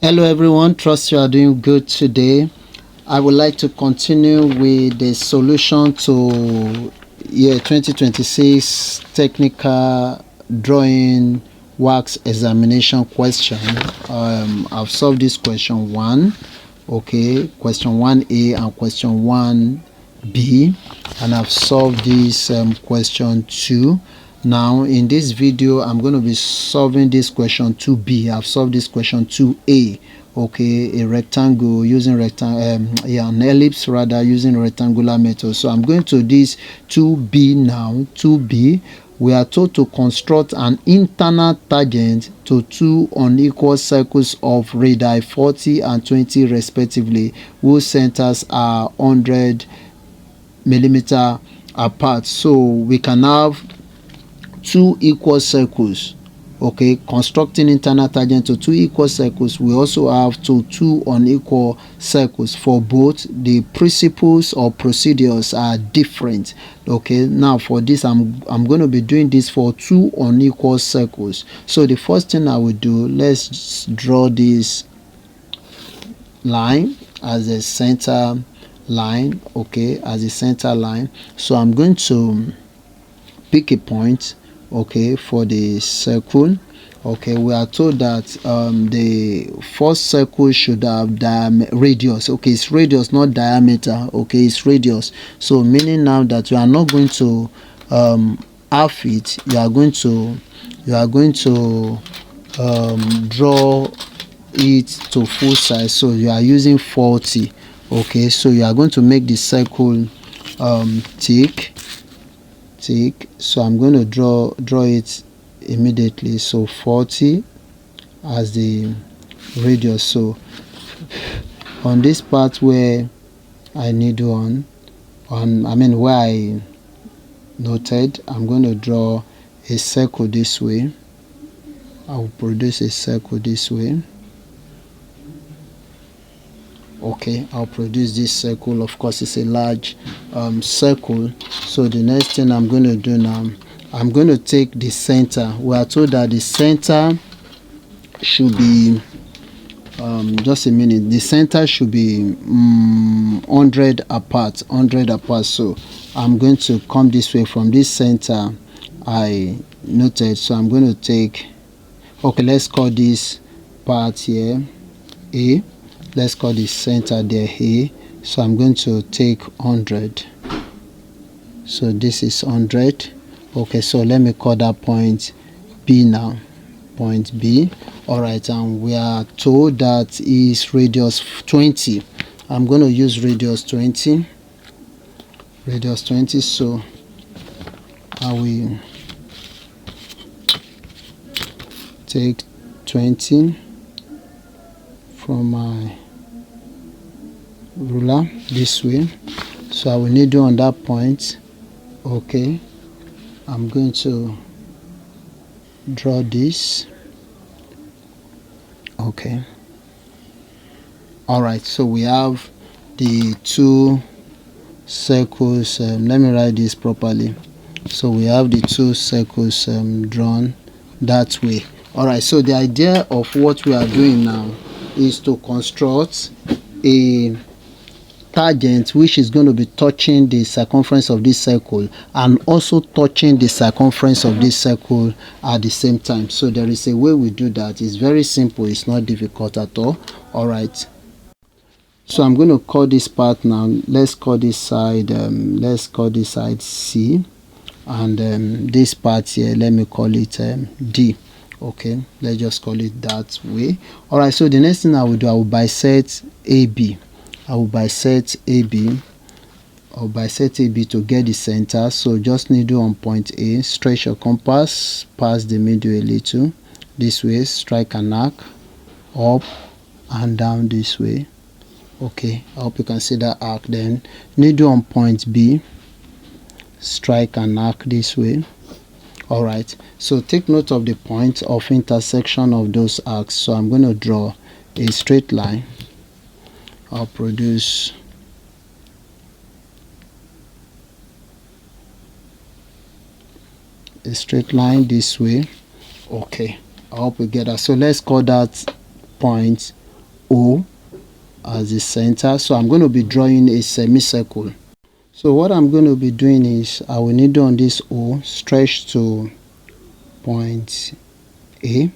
Hello everyone, trust you are doing good today. I would like to continue with the solution to year 2026 technical drawing WASSCE examination question. I've solved this question 1, okay, question 1A and question 1B, and I've solved this question 2. Now in this video I'm going to be solving this question 2B. I've solved this question 2A, okay, a rectangle using an ellipse rather, using rectangular method. So I'm going to this 2B now. 2B, we are told to construct an internal tangent to two unequal circles of radii 40 and 20 respectively, whose centers are 100 millimeter apart. So we can have two equal circles, okay, constructing internal tangent to two equal circles. We also have two unequal circles. For both, the principles or procedures are different. Okay, now for this I'm going to be doing this for two unequal circles. So the first thing I will do, let's draw this line as a center line, okay, as a center line. So I'm going to pick a point, okay, for the circle. Okay, we are told that the first circle should have radius. Okay, it's radius, not diameter. Okay, it's radius. So meaning now that you are not going to half it, you are going to draw it to full size. So you are using 40. Okay, so you are going to make the circle thick. So I'm going to draw it immediately. So 40 as the radius. So on this part where I need where I noted, I'm going to draw a circle this way. I will produce a circle this way. Okay, I'll produce this circle. Of course, it's a large circle. So the next thing I'm going to do now, I'm going to take the center. We are told that the center should be just a minute, the center should be 100 apart. So I'm going to come this way from this center I noted. So I'm going to take, okay, let's call this part here A. Let's call the center there A. So I'm going to take 100. So this is 100. Okay, so let me call that point B now. Point B. Alright, and we are told that is radius 20. I'm going to use radius 20. Radius 20. So I will take 20 from my ruler this way. So I will need to on that point. Okay, I'm going to draw this. Okay, all right, so we have the two circles. Let me write this properly. So we have the two circles drawn that way. All right, so the idea of what we are doing now is to construct a tangent which is going to be touching the circumference of this circle and also touching the circumference of this circle at the same time. So there is a way we do that. It's very simple, it's not difficult at all. All right, so I'm going to call this part now. Let's call this side C, and this part here, let me call it D. Okay, let's just call it that way. All right, so the next thing I will do, I will bisect AB. I will bisect AB. I'll bisect AB to get the center. So just needle on point A, stretch your compass, pass the middle a little this way, strike an arc up and down this way. Okay, I hope you can see that arc. Then needle on point B, strike an arc this way. All right, so take note of the point of intersection of those arcs. So I'm going to draw a straight line. I'll produce a straight line this way. Okay, I hope we get that. So let's call that point O as the center. So I'm going to be drawing a semicircle. So what I'm going to be doing is I will need on this O stretch to point A.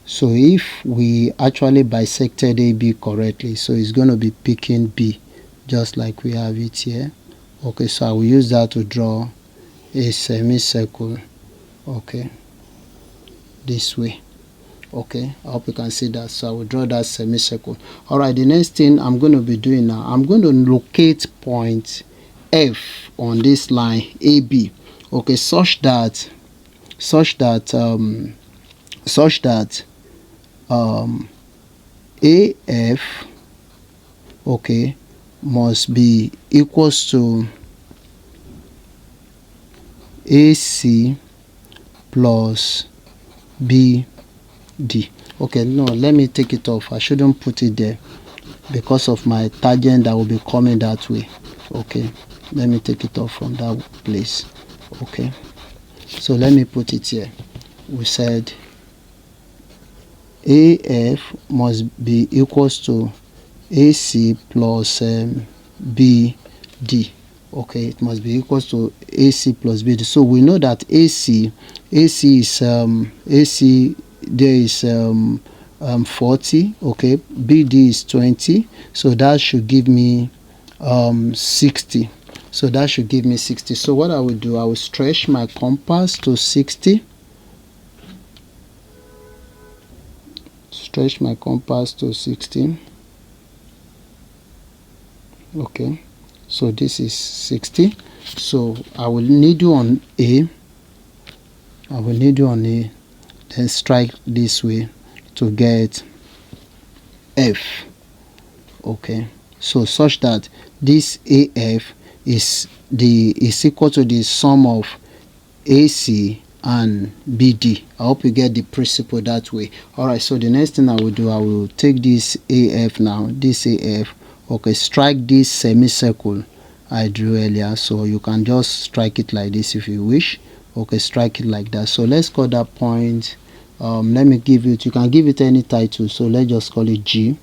So if we actually bisected AB correctly, so it's going to be picking B just like we have it here. Okay, so I will use that to draw a semicircle. Okay, this way. Okay, I hope you can see that. So I will draw that semicircle. All right, the next thing I'm going to be doing now, I'm going to locate point F on this line AB. Okay, such that AF, okay, must be equals to AC plus BD. Okay, no, let me take it off. I shouldn't put it there because of my tangent that will be coming that way. Okay, let me take it off from that place. Okay, so let me put it here. We said AF must be equals to AC plus BD. Okay, it must be equals to AC plus BD. So we know that AC is AC, there is 40. Okay, BD is 20. So that should give me 60. So that should give me 60. So what I will do, I will stretch my compass to 60. Stretch my compass to 16. Okay, so this is 60. So I will needle on A. I will needle on A, then strike this way to get F. Okay, so such that this AF is equal to the sum of AC and BD. I hope you get the principle that way. All right, so the next thing I will do, I will take this AF now, this AF. Okay, strike this semicircle I drew earlier. So you can just strike it like this if you wish. Okay, strike it like that. So let's call that point, let me give it, you can give it any title. So let's just call it G.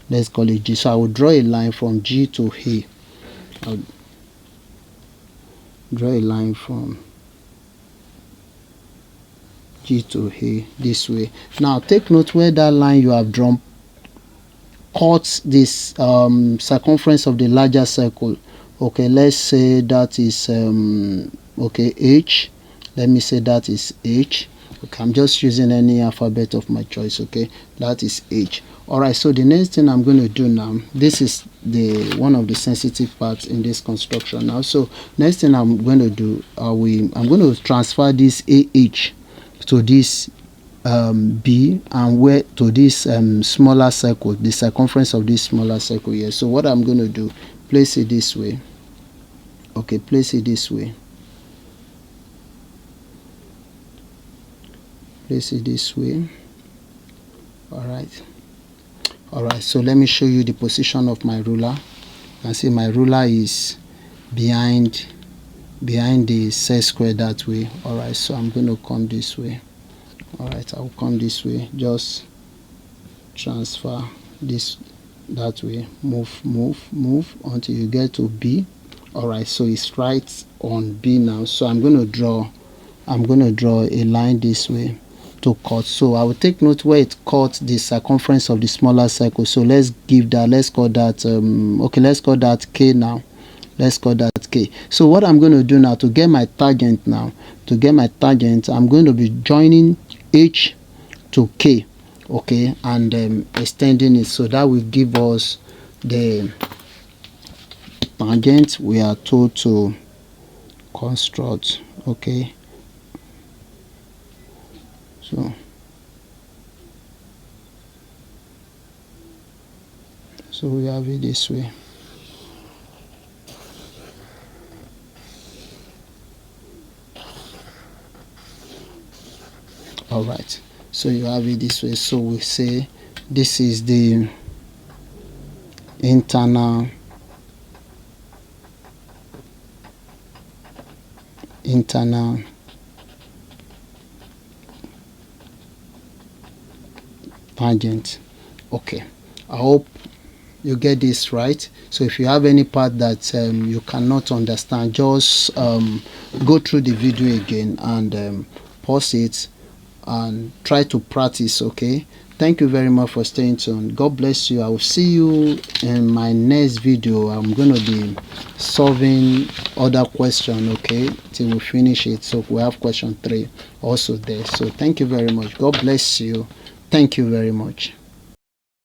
Let's call it G. So I will draw a line from G to A. I'll draw a line from G to A this way. Now take note where that line you have drawn cuts this circumference of the larger circle. Okay, let's say that is okay, H. Let me say that is H. Okay, I'm just using any alphabet of my choice. Okay, that is H. All right, so the next thing I'm going to do now, this is the one of the sensitive parts in this construction now. So next thing I'm going to do, I'm going to transfer this AH to this B, and where to this smaller circle, the circumference of this smaller circle here. So what I'm going to do, place it this way. Okay, place it this way. Place it this way. All right. All right, so let me show you the position of my ruler. You can see my ruler is behind the set square that way. All right, so I'm going to come this way. All right, I'll come this way. Just transfer this that way. Move until you get to B. All right, so it's right on B now. So I'm going to draw a line this way to cut. So I will take note where it cuts the circumference of the smaller circle. So let's call that okay, let's call that K now. Let's call that K. So what I'm going to do now to get my tangent I'm going to be joining H to K. Okay, and extending it, so that will give us the tangent we are told to construct. Okay, so we have it this way. All right, so you have it this way. So we say this is the internal tangent. Okay, I hope you get this right. So if you have any part that you cannot understand, just go through the video again and pause it and try to practice. Okay, thank you very much for staying tuned. God bless you. I will see you in my next video. I'm going to be solving other question, okay, till we finish it. So we have question 3 also there. So thank you very much. God bless you. Thank you very much.